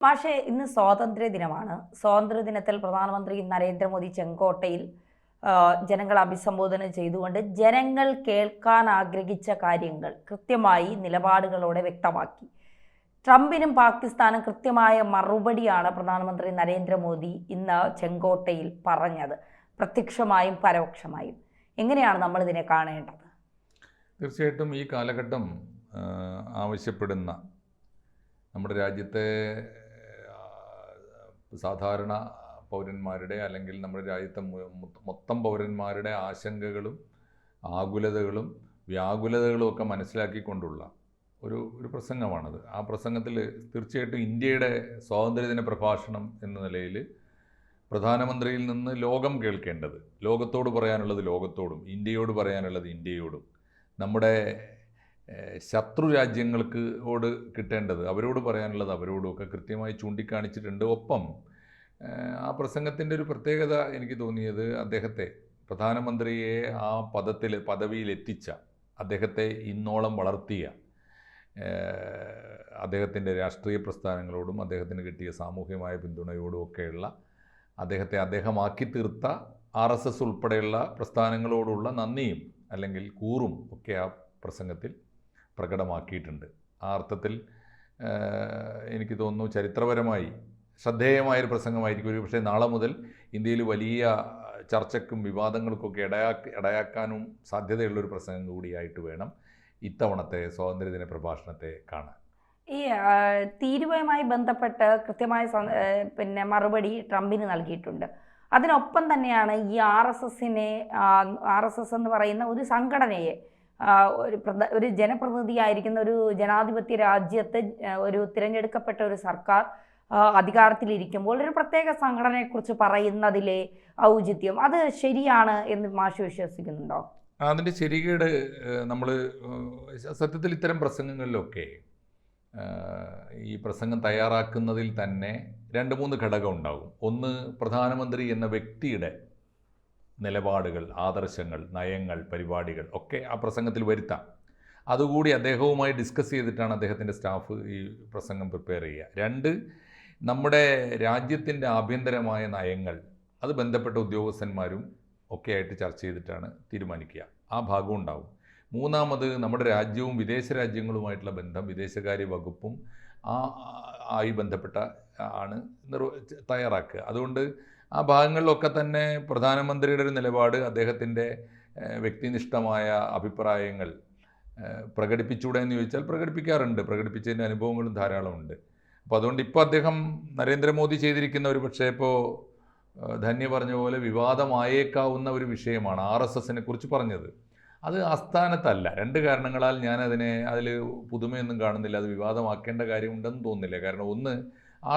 പക്ഷേ ഇന്ന് സ്വാതന്ത്ര്യ ദിനമാണ്. സ്വാതന്ത്ര്യ ദിനത്തിൽ പ്രധാനമന്ത്രി നരേന്ദ്രമോദി ചെങ്കോട്ടയിൽ ജനങ്ങളെ അഭിസംബോധന ചെയ്തുകൊണ്ട് ജനങ്ങൾ കേൾക്കാൻ ആഗ്രഹിച്ച കാര്യങ്ങൾ കൃത്യമായി നിലപാടുകളോടെ വ്യക്തമാക്കി. ട്രംപിനും പാകിസ്ഥാനും കൃത്യമായ മറുപടിയാണ് പ്രധാനമന്ത്രി നരേന്ദ്രമോദി ഇന്ന് ചെങ്കോട്ടയിൽ പറഞ്ഞത്, പ്രത്യക്ഷമായും പരോക്ഷമായും. എങ്ങനെയാണ് നമ്മൾ ഇതിനെ കാണേണ്ടത്? തീർച്ചയായിട്ടും ഈ കാലഘട്ടം ആവശ്യപ്പെടുന്ന നമ്മുടെ രാജ്യത്തെ സാധാരണ പൗരന്മാരുടെ അല്ലെങ്കിൽ നമ്മുടെ രാജ്യത്തെ മൊത്തം പൗരന്മാരുടെ ആശങ്കകളും ആകുലതകളും വ്യാകുലതകളും ഒക്കെ മനസ്സിലാക്കിക്കൊണ്ടുള്ള ഒരു പ്രസംഗമാണത്. ആ പ്രസംഗത്തിൽ തീർച്ചയായിട്ടും ഇന്ത്യയുടെ സ്വാതന്ത്ര്യദിന പ്രഭാഷണം എന്ന നിലയിൽ പ്രധാനമന്ത്രിയിൽ നിന്ന് ലോകം കേൾക്കേണ്ടത്, ലോകത്തോട് പറയാനുള്ളത് ലോകത്തോടും ഇന്ത്യയോട് പറയാനുള്ളത് ഇന്ത്യയോടും, നമ്മുടെ ശത്രു രാജ്യങ്ങൾക്കോട് കിട്ടേണ്ടത് അവരോട് പറയാനുള്ളത് അവരോടും ഒക്കെ കൃത്യമായി ചൂണ്ടിക്കാണിച്ചിട്ടുണ്ട്. ഒപ്പം ആ പ്രസംഗത്തിൻ്റെ ഒരു പ്രത്യേകത എനിക്ക് തോന്നിയത് അദ്ദേഹത്തെ, പ്രധാനമന്ത്രിയെ ആ പദവിയിലെത്തിച്ച, അദ്ദേഹത്തെ ഇന്നോളം വളർത്തിയ അദ്ദേഹത്തിൻ്റെ രാഷ്ട്രീയ പ്രസ്ഥാനങ്ങളോടും അദ്ദേഹത്തിന് കിട്ടിയ സാമൂഹികമായ പിന്തുണയോടും ഒക്കെയുള്ള അദ്ദേഹമാക്കി തീർത്ത RSS ഉൾപ്പെടെയുള്ള പ്രസ്ഥാനങ്ങളോടുള്ള നന്ദിയും അല്ലെങ്കിൽ കൂറും ഒക്കെ ആ പ്രസംഗത്തിൽ പ്രകടമാക്കിയിട്ടുണ്ട്. ആ അർത്ഥത്തിൽ എനിക്ക് തോന്നുന്നു ചരിത്രപരമായി ശ്രദ്ധേയമായൊരു പ്രസംഗമായിരിക്കും. ഒരു പക്ഷേ നാളെ മുതൽ ഇന്ത്യയിൽ വലിയ ചർച്ചയ്ക്കും വിവാദങ്ങൾക്കൊക്കെ ഇടയാക്കാനും സാധ്യതയുള്ളൊരു പ്രസംഗം കൂടിയായിട്ട് വേണം ഇത്തവണത്തെ സ്വാതന്ത്ര്യദിന പ്രഭാഷണത്തെ കാണാൻ. ഈ തീരുവയുമായി ബന്ധപ്പെട്ട് കൃത്യമായ മറുപടി ട്രംപിന് നൽകിയിട്ടുണ്ട്. അതിനൊപ്പം തന്നെയാണ് ഈ RSS എന്ന് പറയുന്ന ഒരു സംഘടനയെ ഒരു ജനപ്രതിനിധിയായിരിക്കുന്ന ഒരു ജനാധിപത്യ രാജ്യത്ത് ഒരു തിരഞ്ഞെടുക്കപ്പെട്ട ഒരു സർക്കാർ അധികാരത്തിലിരിക്കുമ്പോൾ ഒരു പ്രത്യേക സംഘടനയെക്കുറിച്ച് പറയുന്നതിലെ ഔചിത്യം അത് ശരിയാണ് എന്ന് മാഷ് വിശ്വസിക്കുന്നുണ്ടോ? അതിൻ്റെ ശരികേട് നമ്മൾ സത്യത്തിൽ ഇത്തരം പ്രസംഗങ്ങളിലൊക്കെ ഈ പ്രസംഗം തയ്യാറാക്കുന്നതിൽ തന്നെ 2-3 ഘടകം ഉണ്ടാകും. ഒന്ന്, പ്രധാനമന്ത്രി എന്ന വ്യക്തിയുടെ നിലപാടുകൾ, ആദർശങ്ങൾ, നയങ്ങൾ, പരിപാടികൾ ഒക്കെ ആ പ്രസംഗത്തിൽ വരുത്താം. അതുകൂടി അദ്ദേഹവുമായി ഡിസ്കസ് ചെയ്തിട്ടാണ് അദ്ദേഹത്തിൻ്റെ സ്റ്റാഫ് ഈ പ്രസംഗം പ്രിപ്പയർ ചെയ്യുക. 2, നമ്മുടെ രാജ്യത്തിൻ്റെ ആഭ്യന്തരമായ നയങ്ങൾ അത് ബന്ധപ്പെട്ട ഉദ്യോഗസ്ഥന്മാരും ഒക്കെ ആയിട്ട് ചർച്ച ചെയ്തിട്ടാണ് തീരുമാനിക്കുക. ആ ഭാഗം ഉണ്ടാവും. 3, നമ്മുടെ രാജ്യവും വിദേശ രാജ്യങ്ങളുമായിട്ടുള്ള ബന്ധം വിദേശകാര്യ വകുപ്പും ആയി ബന്ധപ്പെട്ട ആണ് തയ്യാറാക്കുക. അതുകൊണ്ട് ആ ഭാഗങ്ങളിലൊക്കെ തന്നെ പ്രധാനമന്ത്രിയുടെ ഒരു നിലപാട്, അദ്ദേഹത്തിൻ്റെ വ്യക്തിനിഷ്ഠമായ അഭിപ്രായങ്ങൾ പ്രകടിപ്പിച്ചൂടെ എന്ന് ചോദിച്ചാൽ പ്രകടിപ്പിക്കാറുണ്ട്. പ്രകടിപ്പിച്ചതിൻ്റെ അനുഭവങ്ങളും ധാരാളമുണ്ട്. അപ്പോൾ അതുകൊണ്ട് ഇപ്പോൾ അദ്ദേഹം നരേന്ദ്രമോദി ചെയ്തിരിക്കുന്ന ഒരു പക്ഷേ ഇപ്പോൾ ധന്യ പറഞ്ഞ പോലെ വിവാദമായേക്കാവുന്ന ഒരു വിഷയമാണ് RSSനെ കുറിച്ച് പറഞ്ഞത്. അത് ആസ്ഥാനത്തല്ല. 2 കാരണങ്ങളാൽ അതിൽ പുതുമയൊന്നും കാണുന്നില്ല. അത് വിവാദമാക്കേണ്ട കാര്യമുണ്ടെന്ന് തോന്നുന്നില്ല. കാരണം ഒന്ന്,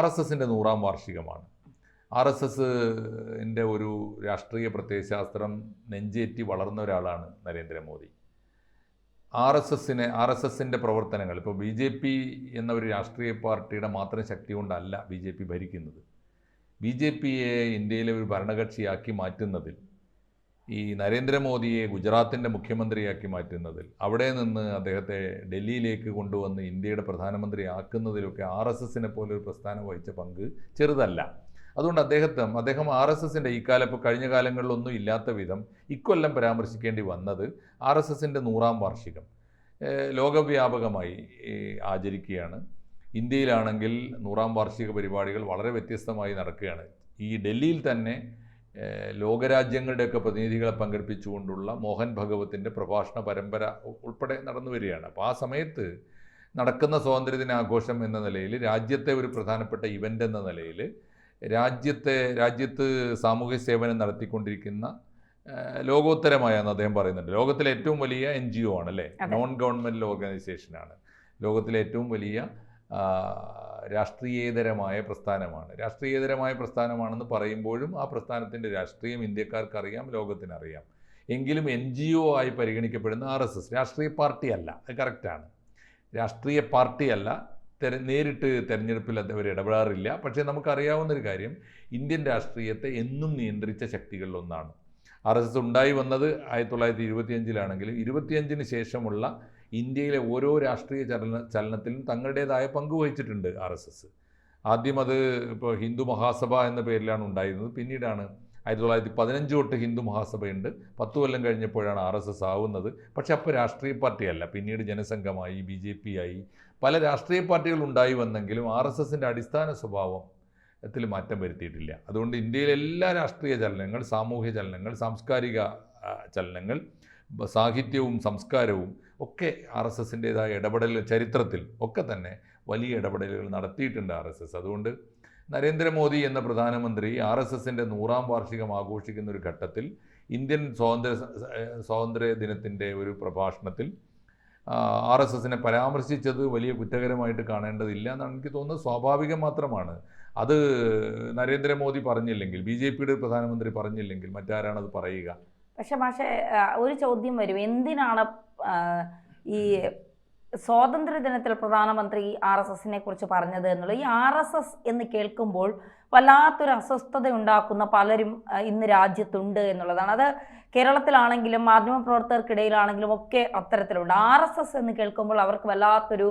RSSൻ്റെ 100ാം വാർഷികമാണ്. RSSൻ്റെ ഒരു രാഷ്ട്രീയ പ്രത്യയശാസ്ത്രം നെഞ്ചേറ്റി വളർന്ന ഒരാളാണ് നരേന്ദ്രമോദി. RSSൻ്റെ പ്രവർത്തനങ്ങൾ ഇപ്പോൾ BJP എന്ന ഒരു രാഷ്ട്രീയ പാർട്ടിയുടെ മാത്രം ശക്തി കൊണ്ടല്ല BJP ഭരിക്കുന്നത്. BJPയെ ഇന്ത്യയിലെ ഒരു ഭരണകക്ഷിയാക്കി മാറ്റുന്നതിൽ, ഈ നരേന്ദ്രമോദിയെ ഗുജറാത്തിൻ്റെ മുഖ്യമന്ത്രിയാക്കി മാറ്റുന്നതിൽ, അവിടെ നിന്ന് അദ്ദേഹത്തെ ഡൽഹിയിലേക്ക് കൊണ്ടുവന്ന് ഇന്ത്യയുടെ പ്രധാനമന്ത്രി ആക്കുന്നതിലൊക്കെ RSSനെ പോലെ ഒരു പ്രസ്ഥാനം വഹിച്ച പങ്ക് ചെറുതല്ല. അതുകൊണ്ട് അദ്ദേഹം RSSൻ്റെ ഇപ്പോൾ കഴിഞ്ഞ കാലങ്ങളിലൊന്നും ഇല്ലാത്ത വിധം ഇക്കൊല്ലം പരാമർശിക്കേണ്ടി വന്നത് RSSൻ്റെ 100ാം വാർഷികം ലോകവ്യാപകമായി ആചരിക്കുകയാണ്. ഇന്ത്യയിലാണെങ്കിൽ 100ാം വാർഷിക പരിപാടികൾ വളരെ വ്യത്യസ്തമായി നടക്കുകയാണ്. ഈ ഡൽഹിയിൽ തന്നെ ലോകരാജ്യങ്ങളുടെയൊക്കെ പ്രതിനിധികളെ പങ്കെടുപ്പിച്ചുകൊണ്ടുള്ള മോഹൻ ഭഗവത്തിൻ്റെ പ്രഭാഷണ പരമ്പര ഉൾപ്പെടെ നടന്നു വരികയാണ്. അപ്പോൾ ആ സമയത്ത് നടക്കുന്ന സ്വാതന്ത്ര്യദിനാഘോഷം എന്ന നിലയിൽ, രാജ്യത്തെ ഒരു പ്രധാനപ്പെട്ട ഇവൻ്റ് എന്ന നിലയിൽ, രാജ്യത്ത് സാമൂഹ്യ സേവനം നടത്തിക്കൊണ്ടിരിക്കുന്ന ലോകോത്തരമായെന്ന് അദ്ദേഹം പറയുന്നുണ്ട്. ലോകത്തിലെ ഏറ്റവും വലിയ NGO ആണ് അല്ലേ, നോൺ ഗവൺമെൻറ് ഓർഗനൈസേഷനാണ്. ലോകത്തിലെ ഏറ്റവും വലിയ രാഷ്ട്രീയേതരമായ പ്രസ്ഥാനമാണ്. രാഷ്ട്രീയേതരമായ പ്രസ്ഥാനമാണെന്ന് പറയുമ്പോഴും ആ പ്രസ്ഥാനത്തിൻ്റെ രാഷ്ട്രീയം ഇന്ത്യക്കാർക്കറിയാം, ലോകത്തിനറിയാം. എങ്കിലും NGO ആയി പരിഗണിക്കപ്പെടുന്ന RSS രാഷ്ട്രീയ പാർട്ടിയല്ല. അത് കറക്റ്റാണ്, രാഷ്ട്രീയ പാർട്ടിയല്ല. നേരിട്ട് തെരഞ്ഞെടുപ്പിൽ അവർ ഇടപെടാറില്ല. പക്ഷേ നമുക്കറിയാവുന്നൊരു കാര്യം, ഇന്ത്യൻ രാഷ്ട്രീയത്തെ എന്നും നിയന്ത്രിച്ച ശക്തികളിലൊന്നാണ്. RSS ഉണ്ടായി വന്നത് 1925-ലാണെങ്കിലും 25-ന് ശേഷമുള്ള ഇന്ത്യയിലെ ഓരോ രാഷ്ട്രീയ ചലനത്തിലും തങ്ങളുടേതായ പങ്ക് വഹിച്ചിട്ടുണ്ട് RSS. ആദ്യം അത് ഇപ്പോൾ ഹിന്ദു മഹാസഭ എന്ന പേരിലാണ് ഉണ്ടായിരുന്നത്. പിന്നീടാണ് 1915 തൊട്ട് ഹിന്ദു മഹാസഭയുണ്ട്. 10 കൊല്ലം കഴിഞ്ഞപ്പോഴാണ് RSS ആവുന്നത്. പക്ഷെ അപ്പോൾ രാഷ്ട്രീയ പാർട്ടിയല്ല, പിന്നീട് ജനസംഘമായി, BJP ആയി, പല രാഷ്ട്രീയ പാർട്ടികൾ ഉണ്ടായി വന്നെങ്കിലും RSSൻ്റെ അടിസ്ഥാന സ്വഭാവത്തിൽ മാറ്റം വരുത്തിയിട്ടില്ല. അതുകൊണ്ട് ഇന്ത്യയിലെ എല്ലാ രാഷ്ട്രീയ ചലനങ്ങൾ, സാമൂഹ്യ ചലനങ്ങൾ, സാംസ്കാരിക ചലനങ്ങൾ, സാഹിത്യവും സംസ്കാരവും ഒക്കെ RSSൻ്റേതായ ഇടപെടൽ ചരിത്രത്തിൽ ഒക്കെ തന്നെ വലിയ ഇടപെടലുകൾ നടത്തിയിട്ടുണ്ട് RSS. അതുകൊണ്ട് നരേന്ദ്രമോദി എന്ന പ്രധാനമന്ത്രി RSSൻ്റെ 100ാം വാർഷികം ആഘോഷിക്കുന്ന ഒരു ഘട്ടത്തിൽ ഇന്ത്യൻ സ്വാതന്ത്ര്യ ദിനത്തിൻ്റെ ഒരു പ്രഭാഷണത്തിൽ RSSനെ പരാമർശിച്ചത് വലിയ കുറ്റകരമായിട്ട് കാണേണ്ടതില്ല എന്നാണ് എനിക്ക് തോന്നുന്നത്. സ്വാഭാവികം മാത്രമാണ്. അത് നരേന്ദ്രമോദി പറഞ്ഞില്ലെങ്കിൽ, BJPയുടെ പ്രധാനമന്ത്രി പറഞ്ഞില്ലെങ്കിൽ മറ്റാരാണത് പറയുക? പക്ഷേ ഒരു ചോദ്യം വരും, എന്തിനാണ് ഈ സ്വാതന്ത്ര്യ ദിനത്തിൽ പ്രധാനമന്ത്രി RSSനെ കുറിച്ച് പറഞ്ഞത് എന്നുള്ളത്? ഈ RSS എന്ന് കേൾക്കുമ്പോൾ വല്ലാത്തൊരു അസ്വസ്ഥത ഉണ്ടാക്കുന്ന പലരും ഇന്ന് രാജ്യത്തുണ്ട് എന്നുള്ളതാണ്. അത് കേരളത്തിലാണെങ്കിലും മാധ്യമപ്രവർത്തകർക്കിടയിലാണെങ്കിലും ഒക്കെ അത്തരത്തിലുണ്ട്. RSS എന്ന് കേൾക്കുമ്പോൾ അവർക്ക് വല്ലാത്തൊരു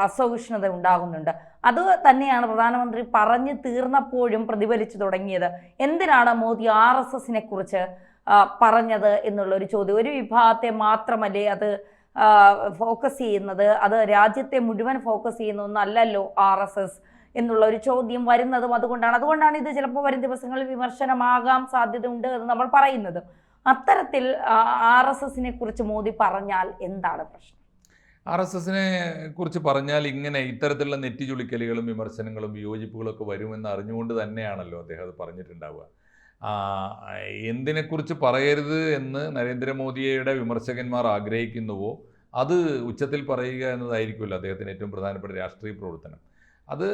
അസഹിഷ്ണുത ഉണ്ടാകുന്നുണ്ട്. അത് തന്നെയാണ് പ്രധാനമന്ത്രി പറഞ്ഞു തീർന്നപ്പോഴും പ്രതിഫലിച്ചു തുടങ്ങിയത്. എന്തിനാണ് മോദി RSSനെ കുറിച്ച് പറഞ്ഞത് എന്നുള്ളൊരു ചോദ്യം. ഒരു വിഭാഗത്തെ മാത്രമല്ലേ അത് ഫോക്കസ് ചെയ്യുന്നത്? അത് രാജ്യത്തെ മുഴുവൻ ഫോക്കസ് ചെയ്യുന്ന ഒന്നല്ലല്ലോ RSS എന്നുള്ള ഒരു ചോദ്യം വരുന്നതും അതുകൊണ്ടാണ് ഇത് ചിലപ്പോൾ വരും ദിവസങ്ങളിൽ വിമർശനമാകാൻ സാധ്യതയുണ്ട് എന്ന് നമ്മൾ പറയുന്നത്. അത്തരത്തിൽ RSSനെ കുറിച്ച് മോദി പറഞ്ഞാൽ എന്താണ് പ്രശ്നം? RSSനെ കുറിച്ച് പറഞ്ഞാൽ ഇങ്ങനെ ഇത്തരത്തിലുള്ള നെറ്റിചുളിക്കലുകളും വിമർശനങ്ങളും വിയോജിപ്പുകളൊക്കെ വരുമെന്ന് അറിഞ്ഞുകൊണ്ട് തന്നെയാണല്ലോ അദ്ദേഹം അത് പറഞ്ഞിട്ടുണ്ടാവുക. എന്തിനെക്കുറിച്ച് പറയരുത് എന്ന് നരേന്ദ്രമോദിയുടെ വിമർശകന്മാർ ആഗ്രഹിക്കുന്നുവോ അത് ഉച്ചത്തിൽ പറയുക എന്നതായിരിക്കുമല്ലോ അദ്ദേഹത്തിന് ഏറ്റവും പ്രധാനപ്പെട്ട രാഷ്ട്രീയ പ്രവർത്തനം. അത്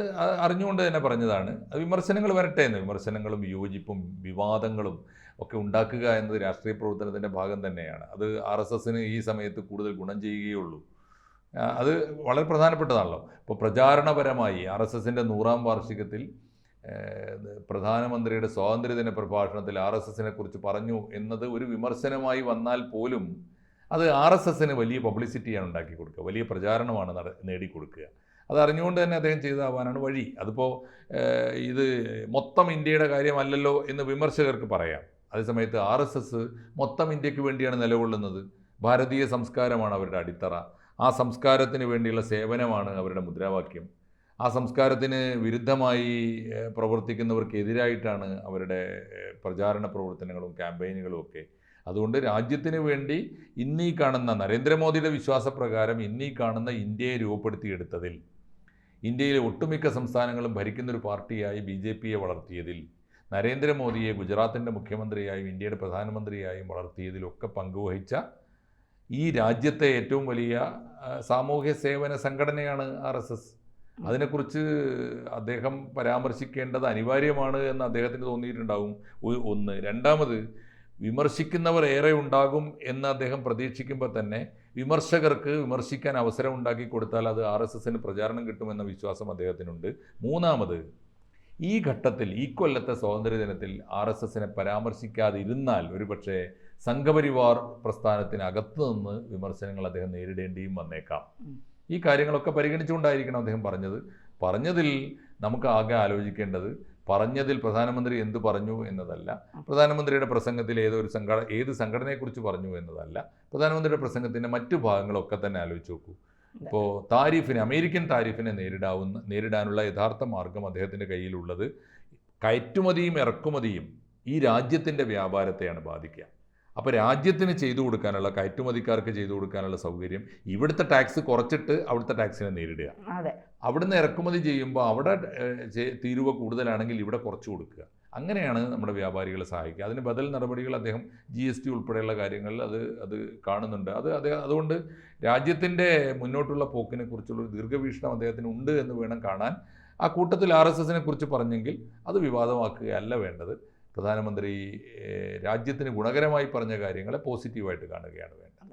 അറിഞ്ഞുകൊണ്ട് തന്നെ പറഞ്ഞതാണ്. വിമർശനങ്ങൾ വരട്ടെ എന്ന്. വിമർശനങ്ങളും വിയോജിപ്പും വിവാദങ്ങളും ഒക്കെ ഉണ്ടാക്കുക എന്നത് രാഷ്ട്രീയ പ്രവർത്തനത്തിൻ്റെ ഭാഗം തന്നെയാണ്. അത് RSSന് ഈ സമയത്ത് കൂടുതൽ ഗുണം ചെയ്യുകയുള്ളൂ. അത് വളരെ പ്രധാനപ്പെട്ടതാണല്ലോ. ഇപ്പോൾ പ്രചാരണപരമായി RSSൻ്റെ 100ാം വാർഷികത്തിൽ പ്രധാനമന്ത്രിയുടെ സ്വാതന്ത്ര്യദിന പ്രഭാഷണത്തിൽ RSSനെ കുറിച്ച് പറഞ്ഞു എന്നത് ഒരു വിമർശനമായി വന്നാൽ പോലും അത് RSSന് വലിയ പബ്ലിസിറ്റിയാണ് ഉണ്ടാക്കി കൊടുക്കുക, വലിയ പ്രചാരണമാണ് നേടിക്കൊടുക്കുക. അത് അറിഞ്ഞുകൊണ്ട് തന്നെ അദ്ദേഹം ചെയ്താവാനാണ് വഴി. അതിപ്പോൾ ഇത് മൊത്തം ഇന്ത്യയുടെ കാര്യമല്ലല്ലോ എന്ന് വിമർശകർക്ക് പറയാം. അതേസമയത്ത് RSS മൊത്തം ഇന്ത്യക്ക് വേണ്ടിയാണ് നിലകൊള്ളുന്നത്. ഭാരതീയ സംസ്കാരമാണ് അവരുടെ അടിത്തറ. ആ സംസ്കാരത്തിന് വേണ്ടിയുള്ള സേവനമാണ് അവരുടെ മുദ്രാവാക്യം. ആ സംസ്കാരത്തിന് വിരുദ്ധമായി പ്രവർത്തിക്കുന്നവർക്കെതിരായിട്ടാണ് അവരുടെ പ്രചാരണ പ്രവർത്തനങ്ങളും ക്യാമ്പയിനുകളും ഒക്കെ. അതുകൊണ്ട് രാജ്യത്തിന് വേണ്ടി ഇന്നീ കാണുന്ന നരേന്ദ്രമോദിയുടെ വിശ്വാസപ്രകാരം ഇന്നീ കാണുന്ന ഇന്ത്യയെ രൂപപ്പെടുത്തിയെടുത്തതിൽ, ഇന്ത്യയിലെ ഒട്ടുമിക്ക സംസ്ഥാനങ്ങളും ഭരിക്കുന്നൊരു പാർട്ടിയായി BJPയെ വളർത്തിയതിൽ, നരേന്ദ്രമോദിയെ ഗുജറാത്തിൻ്റെ മുഖ്യമന്ത്രിയായും ഇന്ത്യയുടെ പ്രധാനമന്ത്രിയായും വളർത്തിയതിലൊക്കെ പങ്കുവഹിച്ച ഈ രാജ്യത്തെ ഏറ്റവും വലിയ സാമൂഹ്യ സേവന സംഘടനയാണ് RSS. അതിനെക്കുറിച്ച് അദ്ദേഹം പരാമർശിക്കേണ്ടത് അനിവാര്യമാണ് എന്ന് അദ്ദേഹത്തിന് തോന്നിയിട്ടുണ്ടാവും. ഒന്ന്. രണ്ടാമത്, വിമർശിക്കുന്നവർ ഏറെ ഉണ്ടാകും എന്ന് അദ്ദേഹം പ്രതീക്ഷിക്കുമ്പോൾ തന്നെ വിമർശകർക്ക് വിമർശിക്കാൻ അവസരം ഉണ്ടാക്കി കൊടുത്താൽ അത് RSSന് പ്രചാരണം കിട്ടുമെന്ന വിശ്വാസം അദ്ദേഹത്തിനുണ്ട്. മൂന്നാമത്, ഈ ഘട്ടത്തിൽ ഈ കൊല്ലത്തെ സ്വാതന്ത്ര്യദിനത്തിൽ RSSനെ പരാമർശിക്കാതിരുന്നാൽ ഒരുപക്ഷെ സംഘപരിവാർ പ്രസ്ഥാനത്തിനകത്ത് നിന്ന് വിമർശനങ്ങൾ അദ്ദേഹം നേരിടേണ്ടിയും വന്നേക്കാം. ഈ കാര്യങ്ങളൊക്കെ പരിഗണിച്ചുകൊണ്ടായിരിക്കണം അദ്ദേഹം പറഞ്ഞതിൽ നമുക്ക് ആകെ ആലോചിക്കേണ്ടത് പറഞ്ഞതിൽ പ്രധാനമന്ത്രി എന്ത് പറഞ്ഞു എന്നതല്ല, പ്രധാനമന്ത്രിയുടെ പ്രസംഗത്തിൽ ഏത് സംഘടനയെക്കുറിച്ച് പറഞ്ഞു എന്നതല്ല, പ്രധാനമന്ത്രിയുടെ പ്രസംഗത്തിൻ്റെ മറ്റു ഭാഗങ്ങളൊക്കെ തന്നെ ആലോചിച്ച് നോക്കൂ. ഇപ്പോൾ അമേരിക്കൻ താരിഫിനെ നേരിടാനുള്ള യഥാർത്ഥ മാർഗം അദ്ദേഹത്തിൻ്റെ കയ്യിലുള്ളത് കയറ്റുമതിയും ഇറക്കുമതിയും ഈ രാജ്യത്തിൻ്റെ വ്യാപാരത്തെയാണ് ബാധിക്കുക. അപ്പോൾ രാജ്യത്തിന് ചെയ്തു കൊടുക്കാനുള്ള, കയറ്റുമതിക്കാർക്ക് ചെയ്തു കൊടുക്കാനുള്ള സൗകര്യം ഇവിടുത്തെ ടാക്സ് കുറച്ചിട്ട് അവിടുത്തെ ടാക്സിനെ നേരിടുക. അവിടുന്ന് ഇറക്കുമതി ചെയ്യുമ്പോൾ അവിടെ തീരുവ കൂടുതലാണെങ്കിൽ ഇവിടെ കുറച്ച് കൊടുക്കുക. അങ്ങനെയാണ് നമ്മുടെ വ്യാപാരികളെ സഹായിക്കുക. അതിന് ബദൽ നടപടികൾ അദ്ദേഹം GST ഉൾപ്പെടെയുള്ള കാര്യങ്ങളിൽ അത് കാണുന്നുണ്ട്. അതുകൊണ്ട് രാജ്യത്തിൻ്റെ മുന്നോട്ടുള്ള പോക്കിനെ കുറിച്ചുള്ള ദീർഘവീക്ഷണം അദ്ദേഹത്തിന് ഉണ്ട് എന്ന് വേണം കാണാൻ. ആ കൂട്ടത്തിൽ RSSനെ കുറിച്ച് പറഞ്ഞെങ്കിൽ അത് വിവാദമാക്കുകയല്ല വേണ്ടത്. പ്രധാനമന്ത്രി രാജ്യത്തിന് ഗുണകരമായി പറഞ്ഞ കാര്യങ്ങളെ പോസിറ്റീവായിട്ട് കാണുകയാണ് വേണ്ടത്.